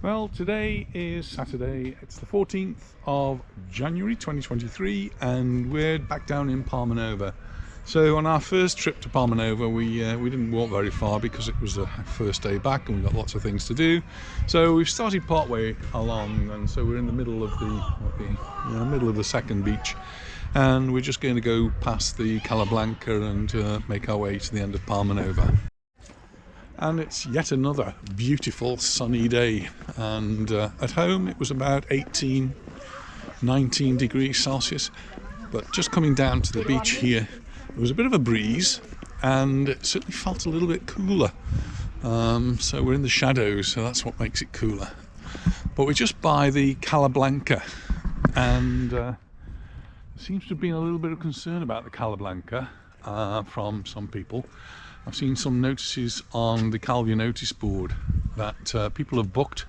Well, today is Saturday, it's the 14th of January 2023 and we're back down in Palmanova. So on our first trip to Palmanova we didn't walk very far because it was the first day back and we've got lots of things to do. So we've started part way along, and so we're in the middle of the second beach, and we're just going to go past the Cala Blanca and make our way to the end of Palmanova. And it's yet another beautiful sunny day, and at home it was about 19 degrees Celsius, but just coming down to the beach here there was a bit of a breeze and it certainly felt a little bit cooler, so we're in the shadows, so that's what makes it cooler. But we're just by the Cala Blanca, and there seems to have been a little bit of concern about the Cala Blanca from some people. I've seen some notices on the Calvia notice board that people have booked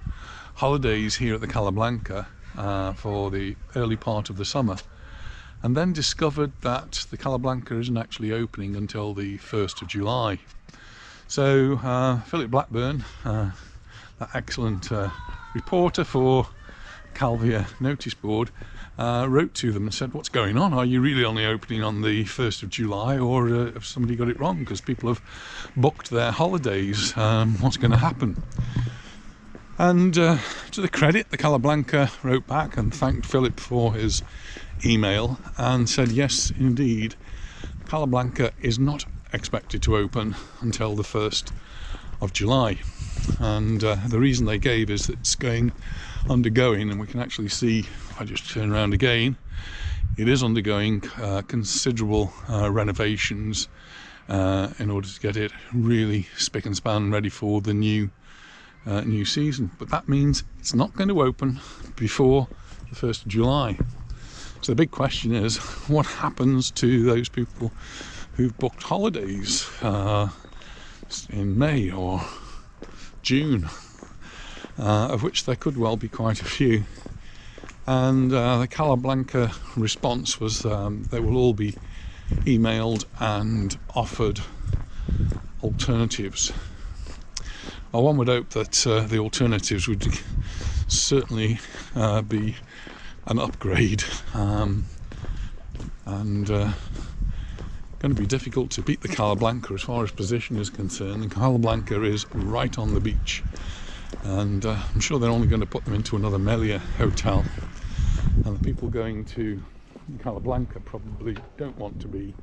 holidays here at the Cala Blanca for the early part of the summer, and then discovered that the Cala Blanca isn't actually opening until the 1st of July. So Philip Blackburn, that excellent reporter for Calvia notice board, wrote to them and said, what's going on? Are you really only opening on the 1st of July, or have somebody got it wrong? Because people have booked their holidays. What's going to happen? And to the credit, the Cala Blanca wrote back and thanked Philip for his email and said, yes, indeed, Cala Blanca is not expected to open until the 1st of July. And the reason they gave is that it's undergoing, and we can actually see, if I just turn around again, it is undergoing considerable renovations in order to get it really spick and span ready for the new season. But that means it's not going to open before the 1st of July. So the big question is, what happens to those people who've booked holidays in May or June, of which there could well be quite a few? And the Cala Blanca response was they will all be emailed and offered alternatives. Well, one would hope that the alternatives would certainly be an upgrade, and going to be difficult to beat the Cala Blanca as far as position is concerned. The Cala Blanca is right on the beach, and I'm sure they're only going to put them into another Melia hotel, and the people going to Cala Blanca probably don't want to be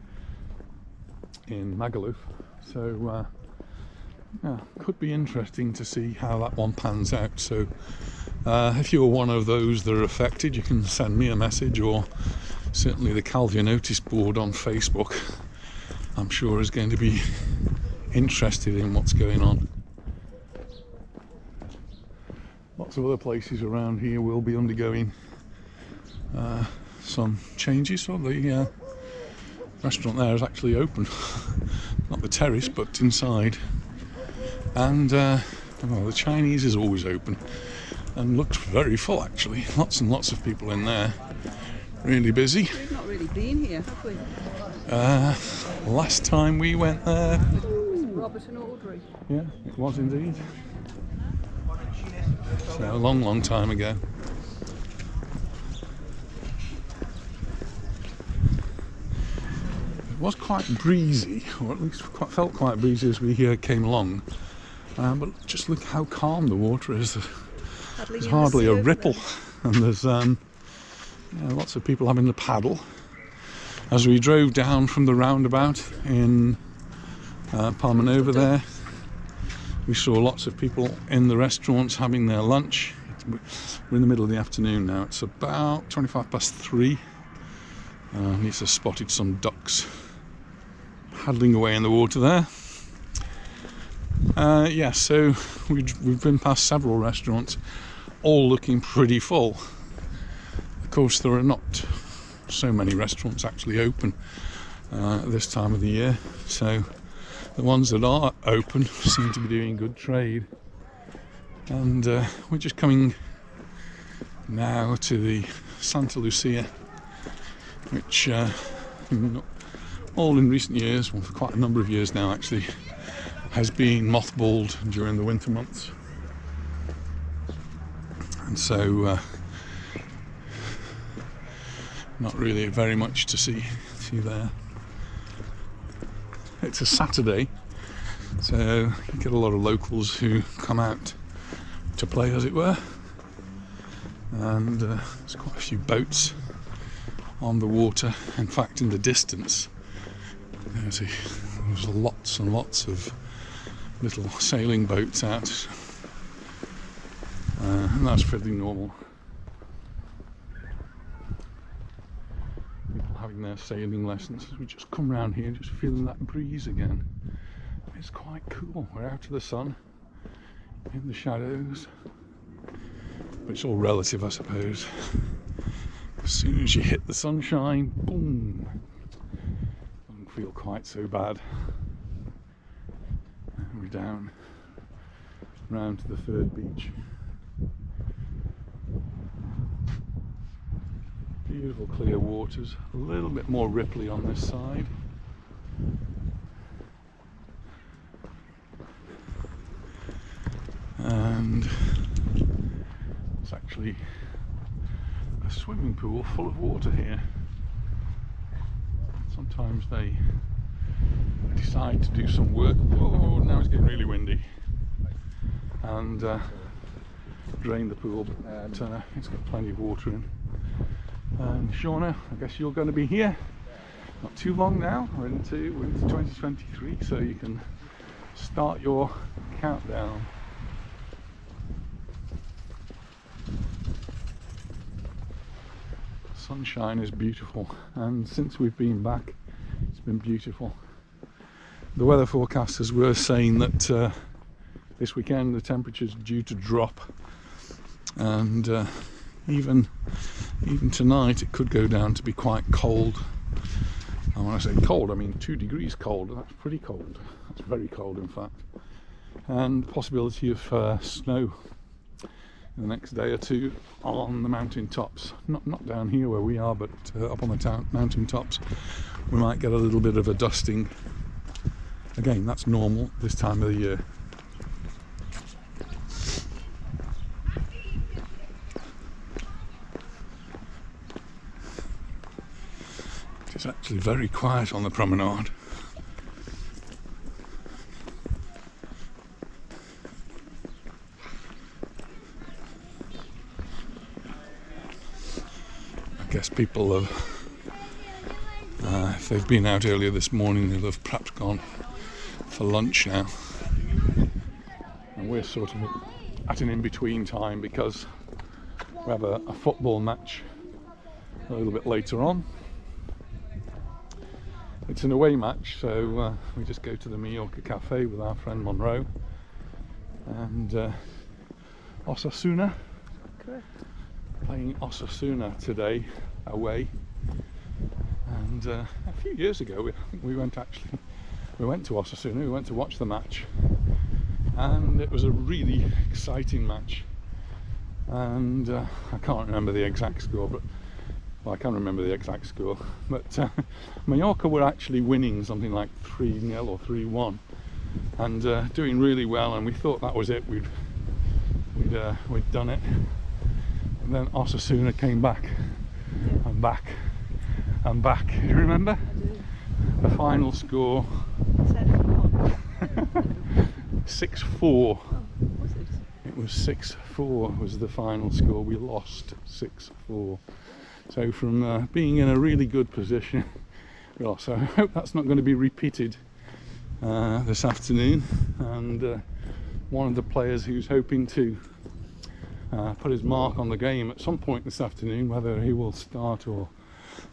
in Magaluf. So yeah, could be interesting to see how that one pans out. So if you're one of those that are affected, you can send me a message, or certainly the Calvia notice board on Facebook, I'm sure, is going to be interested in what's going on. Lots of other places around here will be undergoing some changes. So the restaurant there is actually open, not the terrace but inside, and well, the Chinese is always open and looked very full actually. Lots and lots of people in there, really busy. We've not really been here, have we? Last time we went there, Robert and Audrey. yeah, it was indeed. So a long time ago. It was quite breezy, or at least felt quite breezy as we came along, but just look how calm the water is. There's hardly a ripple, and there's lots of people having to paddle. As we drove down from the roundabout in Palmanova there, we saw lots of people in the restaurants having their lunch. We're in the middle of the afternoon now. It's about 3:25. And he's just spotted some ducks paddling away in the water there. Yeah, so we've been past several restaurants, all looking pretty full. Of course, there are not so many restaurants actually open at this time of the year, so the ones that are open seem to be doing good trade. And we're just coming now to the Santa Lucia, which all in recent years, well, for quite a number of years now actually, has been mothballed during the winter months. and so not really very much to see there. It's a Saturday, so you get a lot of locals who come out to play, as it were, and there's quite a few boats on the water. In fact, in the distance there's lots and lots of little sailing boats out, and that's pretty normal. People having their sailing lessons. As we just come round here, just feeling that breeze again. It's quite cool. We're out of the sun, in the shadows, but it's all relative, I suppose. As soon as you hit the sunshine, boom, doesn't feel quite so bad. And we're down round to the third beach. Beautiful clear waters, a little bit more ripply on this side. And it's actually a swimming pool full of water here. Sometimes they decide to do some work. Oh, now it's getting really windy, and drain the pool, but it's got plenty of water in. And Shauna, I guess you're going to be here not too long now. We're into 2023, so you can start your countdown. Sunshine is beautiful, and since we've been back, it's been beautiful. The weather forecasters were saying that this weekend the temperature's due to drop, and even tonight it could go down to be quite cold. And when I say cold, I mean 2 degrees cold. That's pretty cold. That's very cold, in fact. And possibility of snow in the next day or two on the mountain tops. Not down here where we are, but up on the mountain tops we might get a little bit of a dusting. Again, that's normal this time of the year. It's actually very quiet on the promenade. I guess people have, if they've been out earlier this morning, they'll have perhaps gone for lunch now. And we're sort of at an in-between time because we have a football match a little bit later on. It's an away match, so we just go to the Majorca cafe with our friend Monroe, and Osasuna. Correct. Playing Osasuna today away, and a few years ago I think we went to Osasuna. We went to watch the match, and it was a really exciting match, and I can't remember the exact score, but well, I can't remember the exact score, but Mallorca were actually winning something like 3-0 or 3-1, and doing really well, and we thought that was it. We'd done it. And then Osasuna came back, and back, and back. You remember? I do. The final score 6-4. Oh, was it? It was 6-4 was the final score. We lost 6-4. So from being in a really good position, we lost. So I hope that's not going to be repeated this afternoon. And one of the players who's hoping to put his mark on the game at some point this afternoon, whether he will start or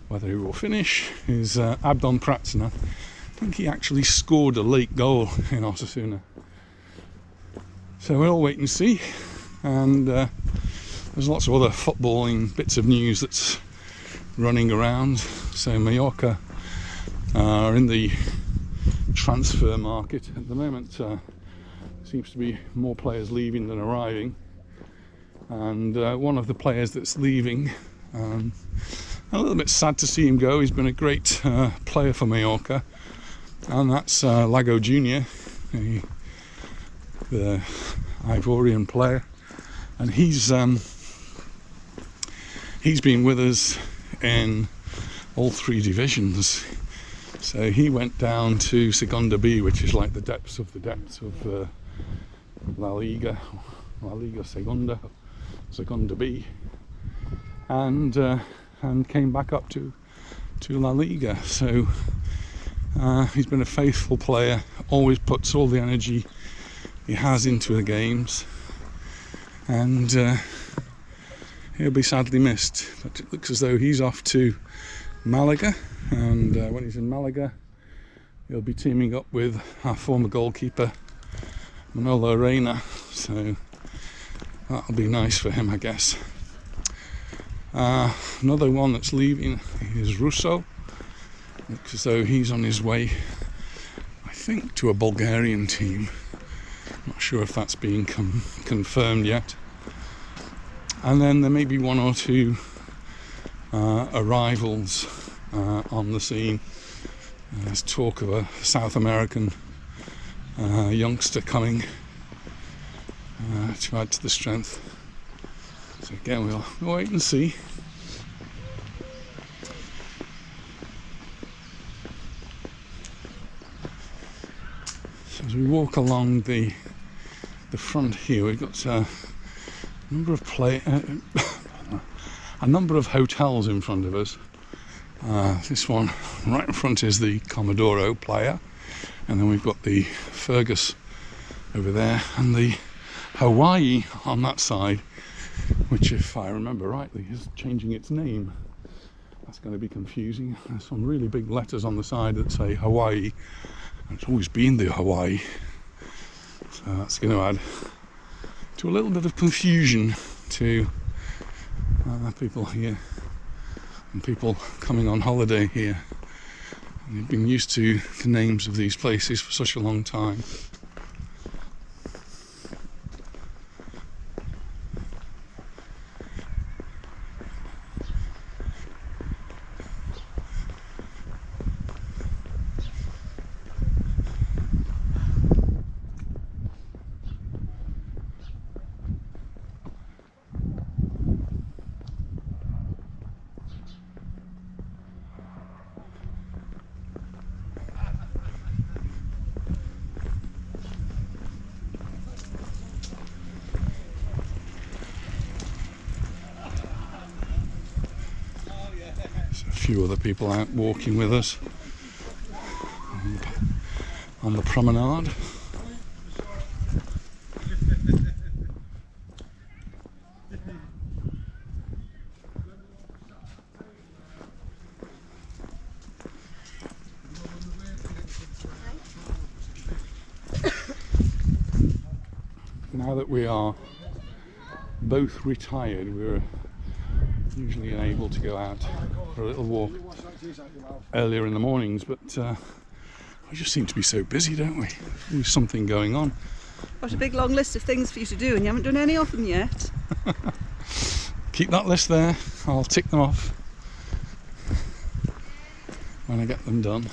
whether he will finish, is Abdon Pratsna. I think he actually scored a late goal in Osasuna. So we'll wait and see. And there's lots of other footballing bits of news that's running around. So Mallorca are in the transfer market at the moment. Seems to be more players leaving than arriving, and one of the players that's leaving, a little bit sad to see him go. He's been a great player for Mallorca, and that's Lago Junior, the Ivorian player, and he's he's been with us in all 3 divisions. So he went down to Segunda B, which is like the depths of La Liga Segunda B, and came back up to La Liga. So he's been a faithful player, always puts all the energy he has into the games, and he'll be sadly missed. But it looks as though he's off to Malaga, and when he's in Malaga he'll be teaming up with our former goalkeeper Manolo Reina, so that'll be nice for him, I guess. Another one that's leaving is Russo. Looks as though he's on his way, I think, to a Bulgarian team. Not sure if that's being confirmed yet. And then there may be 1 or 2 arrivals on the scene. There's talk of a South American youngster coming to add to the strength. So again, we'll wait and see. So as we walk along the front here, we've got a number of hotels in front of us. This one right in front is the Comodoro Playa, and then we've got the Fergus over there, and the Hawaii on that side, which, if I remember rightly, is changing its name. That's going to be confusing. There's some really big letters on the side that say Hawaii, and it's always been the Hawaii, so that's going to add to a little bit of confusion to people here and people coming on holiday here. And they've been used to the names of these places for such a long time. A few other people out walking with us on the promenade. Now that we are both retired, we're usually able to go out for a little walk earlier in the mornings, but we just seem to be so busy, don't we? There's something going on. Got a big long list of things for you to do, and you haven't done any of them yet. Keep that list there, I'll tick them off when I get them done.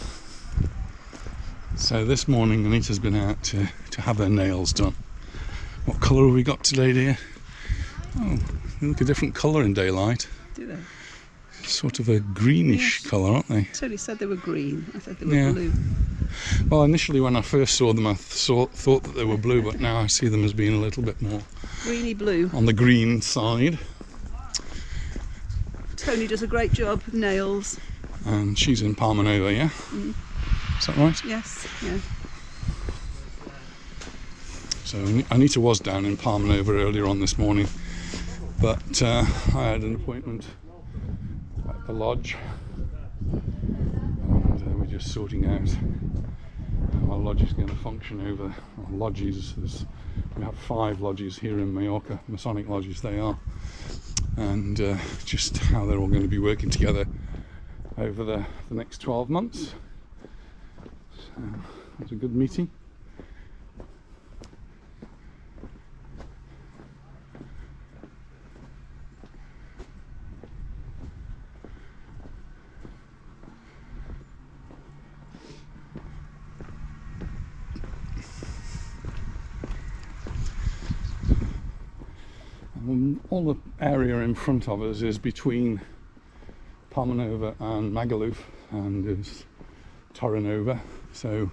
So this morning Anita's been out to have her nails done. What colour have we got today, dear? Oh, they look a different colour in daylight. Do they? Sort of a greenish colour, aren't they? Tony said they were green. I said they were blue. Well, initially when I first saw them, I thought that they were blue, but now I see them as being a little bit more greeny blue. On the green side. Tony does a great job with nails. And she's in Palmanova, yeah? Mm. Is that right? Yes, yeah. So Anita was down in Palmanova earlier on this morning, but I had an appointment at the lodge, and we're just sorting out how our lodge is going to function over our lodges. We have 5 lodges here in Mallorca, Masonic lodges they are, and just how they're all going to be working together over the next 12 months. So it was a good meeting. All the area in front of us is between Palmanova and Magaluf, and there's Torrenova, so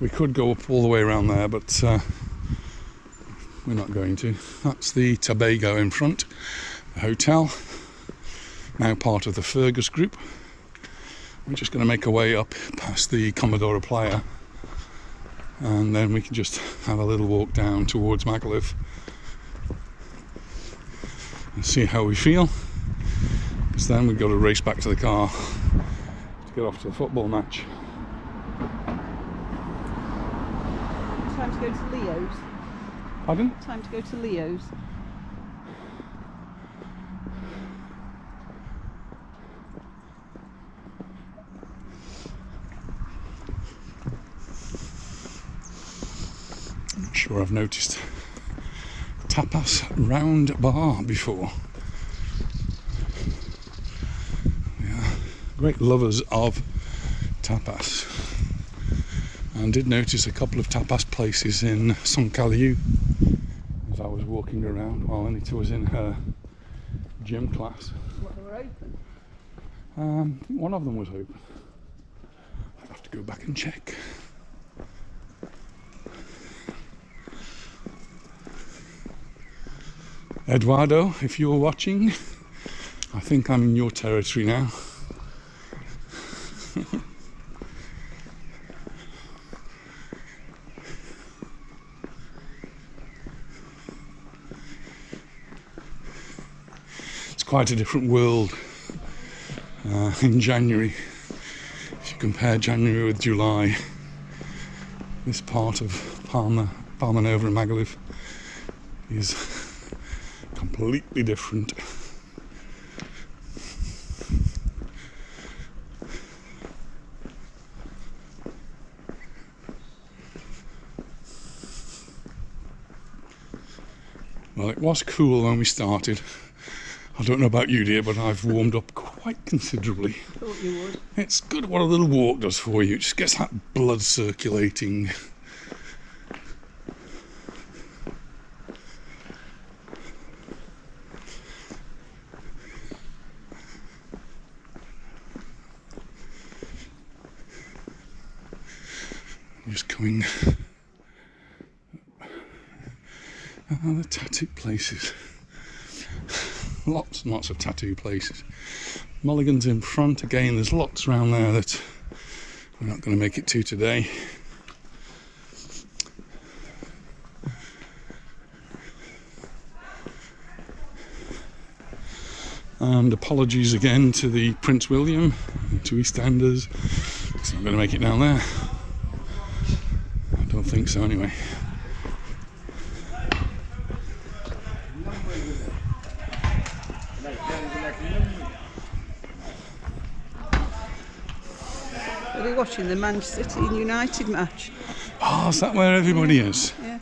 we could go up all the way around there, but we're not going to. That's the Tobago in front, the hotel, now part of the Fergus group. We're just going to make our way up past the Commodore Playa, and then we can just have a little walk down towards Magaluf and see how we feel, because then we've got to race back to the car to get off to the football match. Time to go to Leo's. Pardon? Time to go to Leo's. I'm not sure I've noticed tapas round bar before. We are great lovers of tapas, and did notice a couple of tapas places in Sant Caliu as I was walking around while Anita was in her gym class. What, they were open? One of them was open. I'd have to go back and check. Eduardo, if you're watching, I think I'm in your territory now. It's quite a different world in January. If you compare January with July, this part of Palmanova and Magaluf is completely different. Well, it was cool when we started. I don't know about you, dear, but I've warmed up quite considerably. Thought you would. It's good what a little walk does for you. It just gets that blood circulating. Just coming. The tattoo places. Lots and lots of tattoo places. Mulligan's in front again. There's lots around there that we're not going to make it to today. And apologies again to the Prince William and to EastEnders. It's not going to make it down there. I don't think so anyway. Are we watching the Manchester City and United match? Oh, is that where everybody is? Yeah.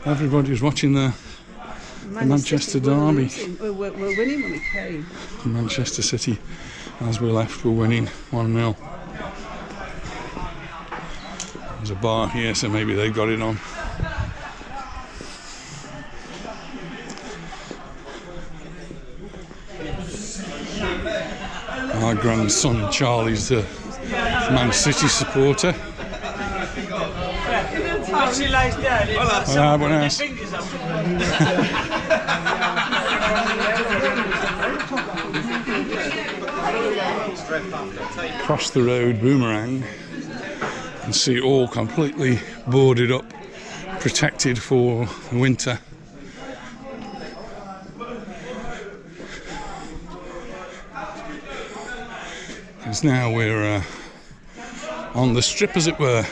Everybody's watching the Manchester derby. We're winning when we came. Manchester City, as we left, were winning 1-0. There's a bar here, so maybe they've got it on. Our grandson Charlie's the Man City supporter. Hola, buenas. Across the road, Boomerang, and see it all completely boarded up, protected for the winter. Because now we're on the strip, as it were.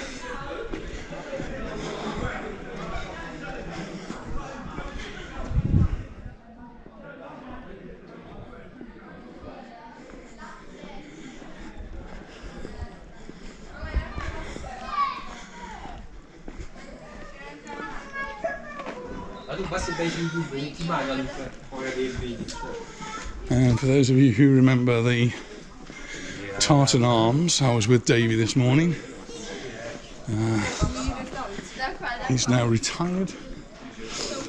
And for those of you who remember the Tartan Arms, I was with Davey this morning. He's now retired,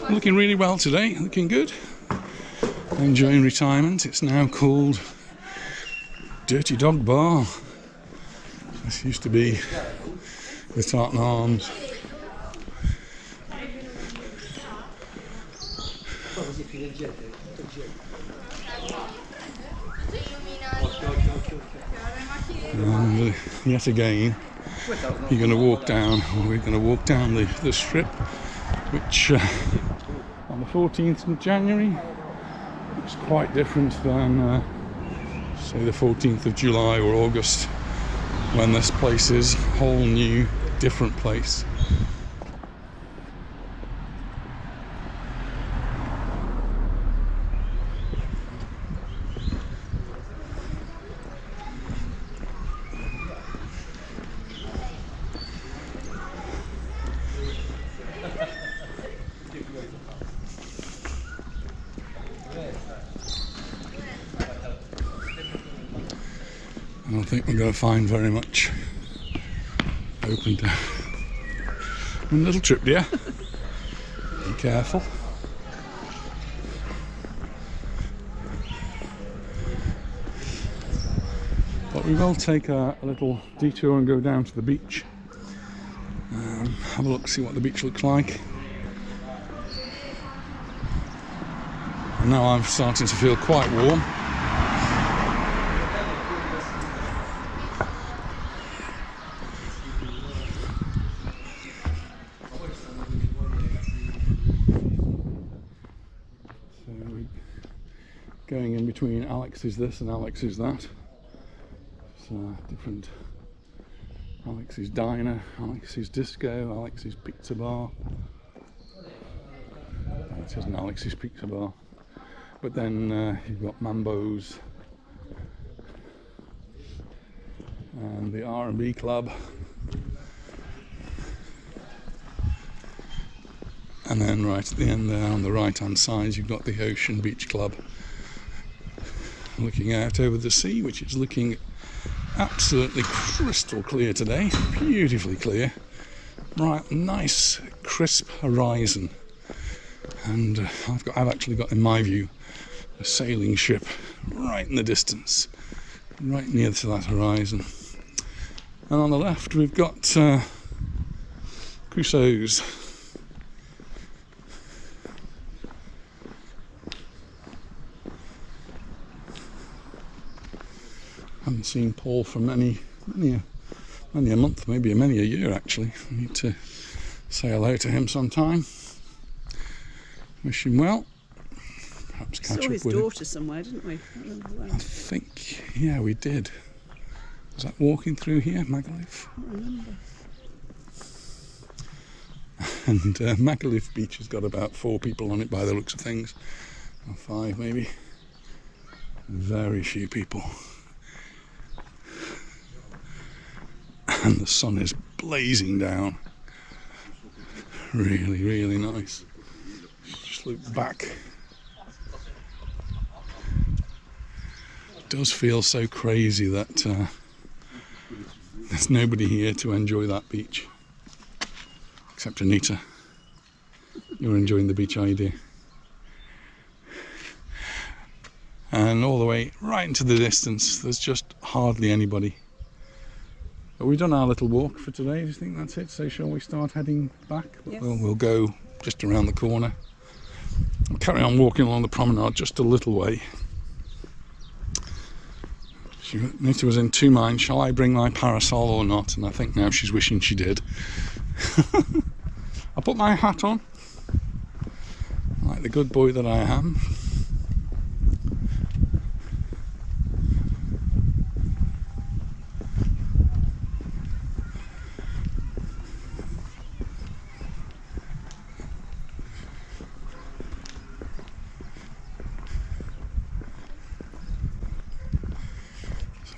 Looking really well today, looking good. Enjoying retirement. It's now called Dirty Dog Bar. This used to be the Tartan Arms. And yet again, you're going to walk down, or we're going to walk down the strip, which on the 14th of January looks quite different than say the 14th of July or August, when this place is a whole new, different place. I don't think we're going to find very much open to. One little trip, dear. Be careful. But we will take a little detour and go down to the beach. Have a look, see what the beach looks like. And now I'm starting to feel quite warm. Going in between Alex is this and Alex is that. So different. Alex's Diner, Alex's Disco, Alex's Pizza Bar. It isn't Alex's Pizza Bar. But then you've got Mambo's and the R&B Club. And then right at the end there on the right hand side you've got the Ocean Beach Club. Looking out over the sea, which is looking absolutely crystal clear today, beautifully clear, right, nice crisp horizon, and I've actually got in my view a sailing ship right in the distance, right near to that horizon. And on the left we've got Crusoe's. Haven't seen Paul for many a month, maybe many a year actually. I need to say hello to him sometime. Wish him well. Perhaps catch up with him. Saw his daughter somewhere, didn't we? I think, yeah, we did. Was that walking through here, Magaluf? I can't remember. And Magaluf Beach has got about 4 people on it by the looks of things, or 5 maybe. Very few people. And the sun is blazing down. Really, really nice. Just look back. It does feel so crazy that there's nobody here to enjoy that beach. Except Anita. You're enjoying the beach, are you, dear? And all the way right into the distance, there's just hardly anybody. But we've done our little walk for today. Do you think that's it? So shall we start heading back? Yes. We'll go just around the corner. We'll carry on walking along the promenade just a little way. Anita was in 2 minds, shall I bring my parasol or not? And I think now she's wishing she did. I'll put my hat on, like the good boy that I am.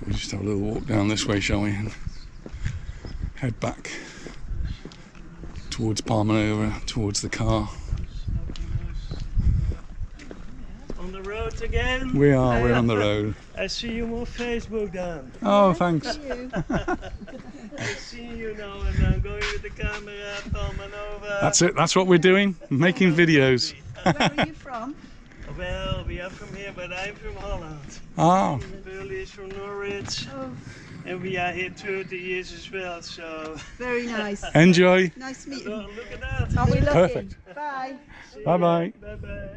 We'll just have a little walk down this way, shall we, and head back towards Palmanova, towards the car. On the road again? We're on the road. I see you on Facebook, Dan. Oh, thanks. I see you now, and I'm going with the camera, Palmanova. That's it. That's what we're doing. Making videos. Where are you from? Well, we are from here, but I'm from Holland. Ah, Burley is from Norwich, Oh, and we are here 30 years as well, so... very nice. enjoy. Nice to meet Oh, you. look at that. Are we looking? Perfect. Bye. Bye bye. Bye-bye.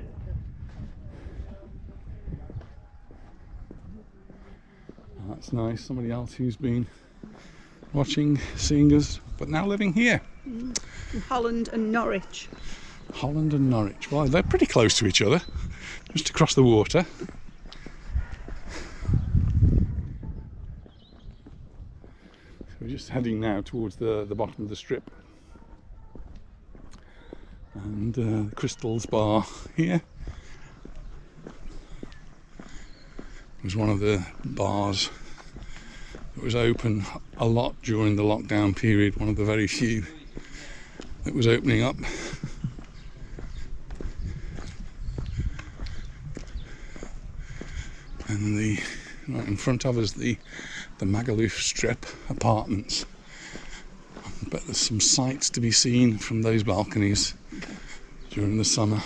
That's nice. Somebody else who's been watching, seeing us, but now living here. From Holland and Norwich. Holland and Norwich. Well, they're pretty close to each other, just across the water. So we're just heading now towards the bottom of the strip. And the Crystals Bar here was one of the bars that was open a lot during the lockdown period, one of the very few that was opening up. And right in front of us, the Magaluf strip apartments. But there's some sights to be seen from those balconies during the summer.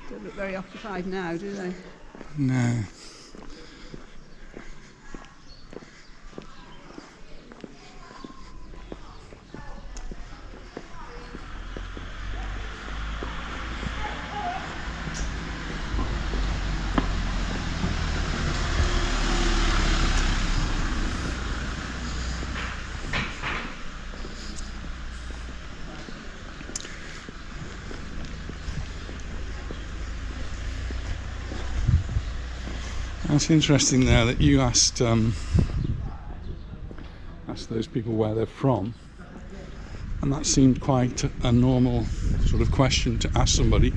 Don't look very occupied now, do they? No. That's interesting there that you asked those people where they're from, and that seemed quite a normal sort of question to ask somebody,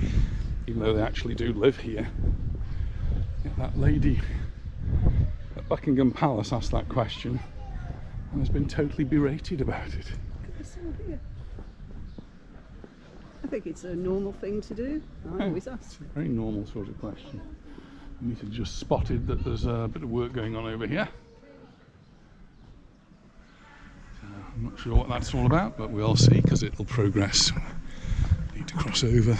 even though they actually do live here. Yet that lady at Buckingham Palace asked that question and has been totally berated about it. I think it's a normal thing to do. I always ask. It's a very normal sort of question. Anita just spotted that there's a bit of work going on over here. So I'm not sure what that's all about, but we'll see because it'll progress. Need to cross over.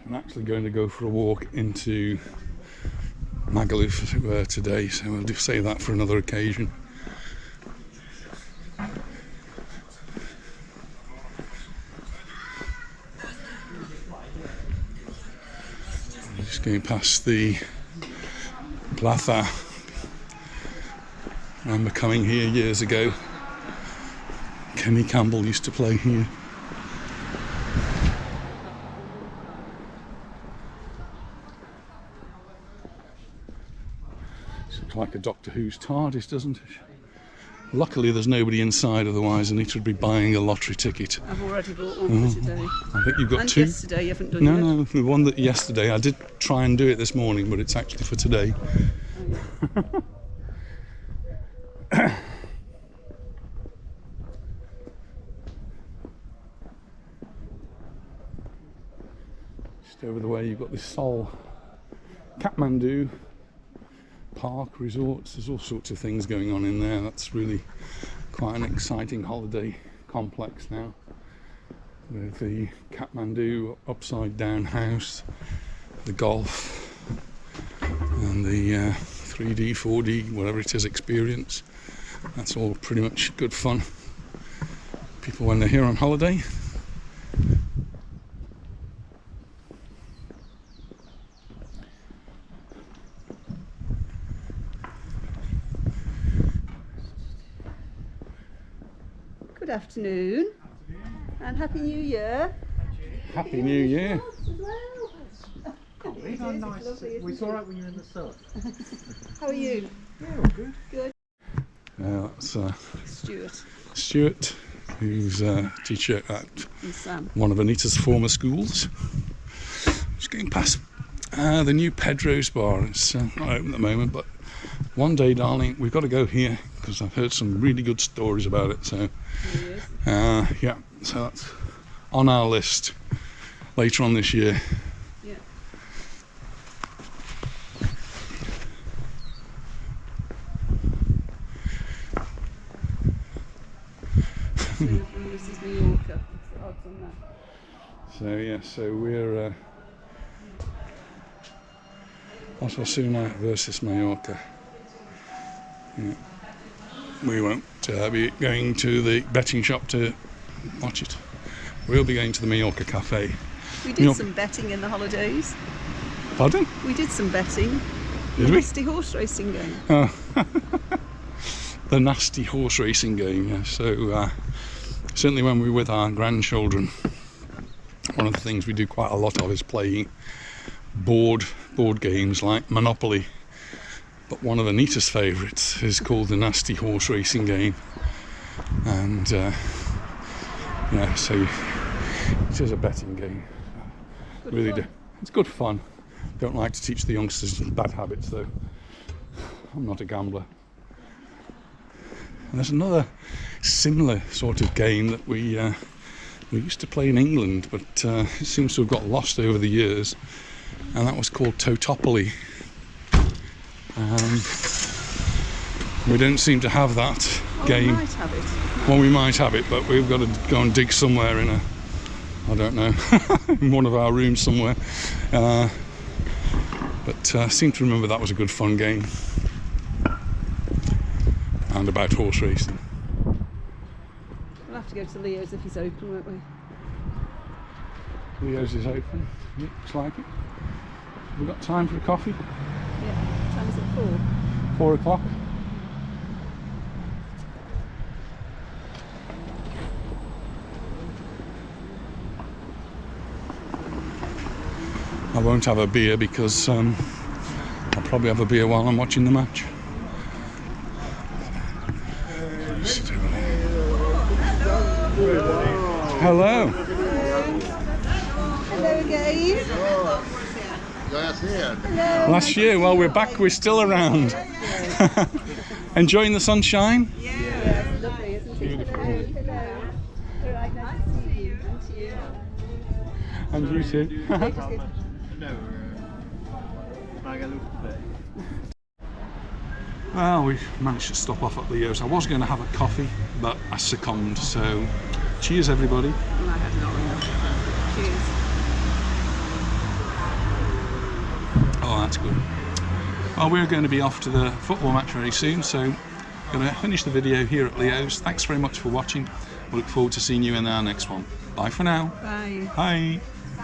I'm actually going to go for a walk into Magaluf, as it were, today, so we'll just save that for another occasion. Just going past the Plaza. I remember coming here years ago. Kenny Campbell used to play here. Looks like a Doctor Who's TARDIS, doesn't it? Luckily there's nobody inside, otherwise Anita would be buying a lottery ticket. I've already bought one for today. I think you've got And two. yesterday you haven't done No, yet. no, the one that yesterday, I did try and do it this morning, but it's actually for today. Just over the way you've got this Seoul Kathmandu park, resorts, there's all sorts of things going on in there. That's really quite an exciting holiday complex now, with the Kathmandu upside down house, the golf and the 3D, 4D, whatever it is, experience. That's all pretty much good fun. People when they're here on holiday. Good afternoon. And Happy New Year. Happy New Year. It's nice. It's alright when you're in the sun. How are you? Yeah, all good. Good. That's Stuart Stuart, who's a teacher at and Sam. one of Anita's former schools. Just going past the new Pedro's bar. It's not open at the moment, but one day, darling, we've got to go here because I've heard some really good stories about it. So, yeah, so that's on our list. later on this year. Yeah. This is Mallorca. What's the odds on that? So yeah, so we're Osasuna versus Mallorca. Yeah. We won't be going to the betting shop to watch it. We'll be going to the Majorca cafe. We did some betting in the holidays. Pardon? We did some betting. Did we? Nasty horse racing game. Oh. The nasty horse racing game, yeah. So certainly when we're with our grandchildren, one of the things we do quite a lot of is playing board games like Monopoly. But one of Anita's favourites is called the nasty horse racing game. And yeah, so it is a betting game. Good Really fun. do. It's good fun. Don't like to teach the youngsters bad habits though. I'm not a gambler. And there's another similar sort of game that we used to play in England, but it seems to have got lost over the years, and that was called Totopoly. We don't seem to have that game. We might have it. Well, we might have it, but we've got to go and dig somewhere in a, I don't know, in one of our rooms somewhere. But I seem to remember that was a good fun game. And about horse racing. We'll have to go to Leo's if he's open, won't we? Leo's is open. Yeah, looks like it. We've got time for a coffee. Yeah. What time is it? 4? 4 o'clock. I won't have a beer because I'll probably have a beer while I'm watching the match. Hello. Hello again. Last year, well, we're back, we're still around. Enjoying the sunshine? Yeah, it's lovely, isn't it? Beautiful. Hello. All right, nice to see you. And to you. And you too. No, Magaluf today. Well, we managed to stop off at Leo's. I was going to have a coffee, but I succumbed, so cheers everybody. Well, I had an orange. Cheers. Oh, that's good. Well, we're going to be off to the football match very soon, so I'm going to finish the video here at Leo's. Thanks very much for watching. We look forward to seeing you in our next one. Bye for now. Bye. Bye.